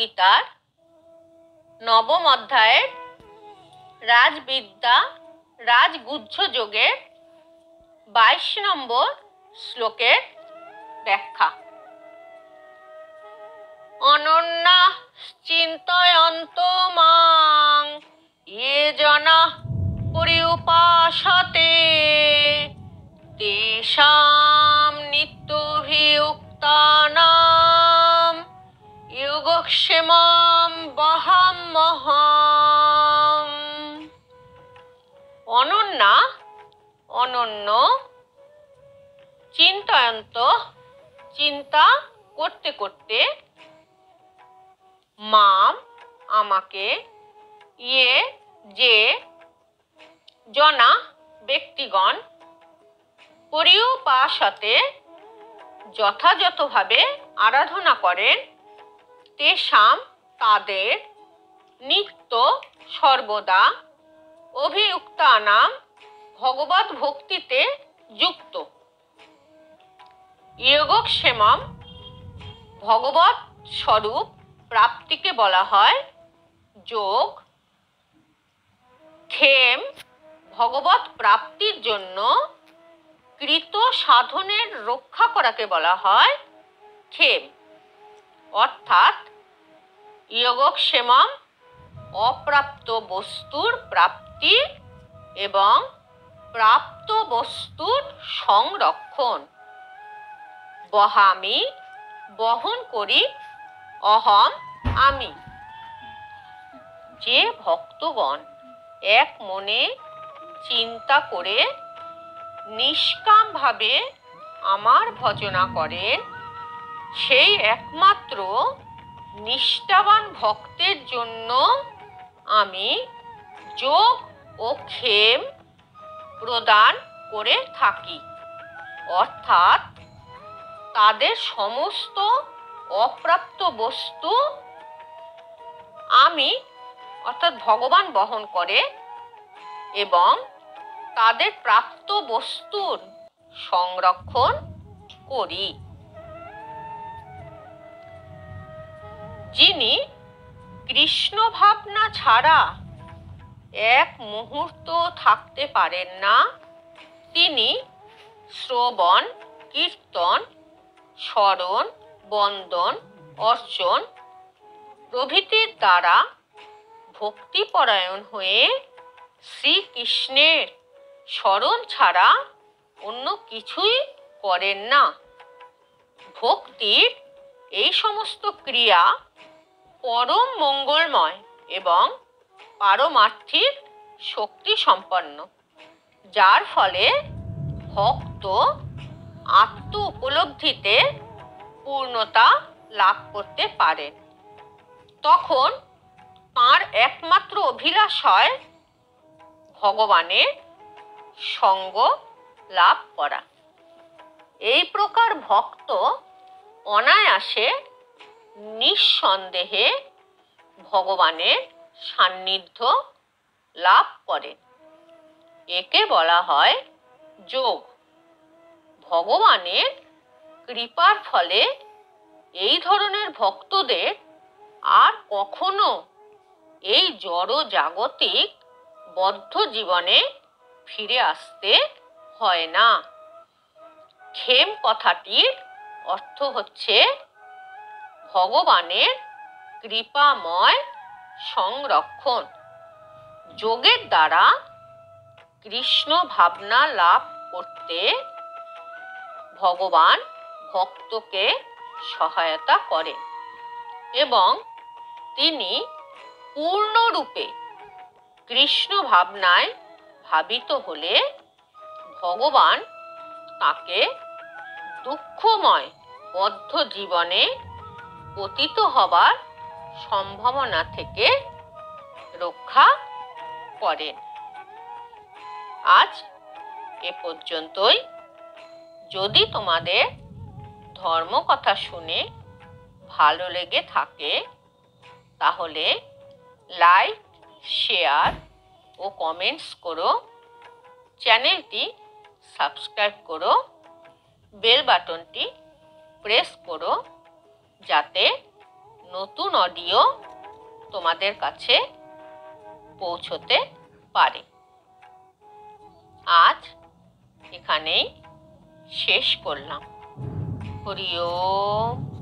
ভগবদ্গীতার নবম অধ্যায়ের রাজবিদ্যা রাজগুহ্য যোগের 22 নম্বর শ্লোকের ব্যাখ্যা। অনন্যা চিন্তয়ন্তো মাং ये জনাঃ পরিউপাসতে তেষাং নিত্যভিযুক্তানাং যোগক্ষেমং বহাম্যহম। অনন্যা অনন্য, চিন্তয়ন্ত চিন্তা করতে করতে, মাম আমাকে, ইয়ে যে, জনা ব্যক্তিগণ, পরিউপাসতে যথাযথভাবে আরাধনা করেন, তেষাম তাদের, নিত্য সর্বদা, অভিযুক্তানাং ভগবত ভক্তিতে যুক্ত, যোগক্ষেমম ভগবত স্বরূপ প্রাপ্তিকে বলা হয় যোগ, ক্ষেম ভগবত প্রাপ্তির জন্য কৃত সাধনের রক্ষা করাকে বলা হয় ক্ষেম। অর্থাৎ যোগক্ষেমম অপ্রাপ্ত বস্তুর প্রাপ্তি এবং প্রাপ্ত বস্তুর সংরক্ষণ। বহামি বহন করি, অহম আমি। যে ভক্তগণ এক মনে চিন্তা করে নিষ্কামভাবে আমার ভজনা করেন, সেই একমাত্র নিষ্ঠাবান ভক্তের জন্য আমি যোগ ও ক্ষেম প্রদান করে থাকি। অর্থাৎ তাদের সমস্ত অপ্রাপ্ত বস্তু আমি অর্থাৎ ভগবান বহন করে এবং তাদের প্রাপ্ত বস্তুর সংরক্ষণ করি। যিনি কৃষ্ণ ভাবনা ছাড়া এক মুহূর্ত থাকতে পারেন না, তিনি শ্রবণ, কীর্তন, স্মরণ, বন্দন, অর্চন প্রভৃতির দ্বারা ভক্তিপরায়ণ হয়ে শ্রীকৃষ্ণের স্মরণ ছাড়া অন্য কিছুই করেন না। ভক্তির এই সমস্ত ক্রিয়া পরম মঙ্গলময় এবং পারমার্থিক শক্তি সম্পন্ন, যার ফলে ভক্ত আত্ম উপলব্ধিতে পূর্ণতা লাভ করতে পারেন। তখন তাঁর একমাত্র অভিলাষ হয় ভগবানের সঙ্গ লাভ করা। এই প্রকার ভক্ত অনায়াসে নিঃসন্দেহে ভগবানের সান্নিধ্য লাভ করেন। একে বলা হয় যোগ। ভগবানের কৃপার ফলে এই ধরনের ভক্তদের আর কখনো এই জড় জাগতিক বদ্ধ জীবনে ফিরে আসতে হয় না। ক্ষেম কথাটির অর্থ হচ্ছে ভগবানের কৃপাময় সংরক্ষণ। যোগের দ্বারা কৃষ্ণ ভাবনা লাভ করতে ভগবান ভক্তকে সহায়তা করেন এবং তিনি পূর্ণরূপে কৃষ্ণ ভাবনায় ভাবিত হলে ভগবান তাকে দুঃখময় বদ্ধ জীবনে পতিত হবার সম্ভাবনা থেকে রক্ষা করেন। আজ এ পর্যন্তই। যদি তোমাদের ধর্মকথা শুনে ভালো লেগে থাকে তাহলে লাইক, শেয়ার ও কমেন্টস করো। চ্যানেলটি সাবস্ক্রাইব করো, বেল বাটনটি প্রেস করো যাতে নতুন অডিও তোমাদের কাছে পৌঁছতে পারে। আজ এখানেই শেষ করলাম। হরি ওম।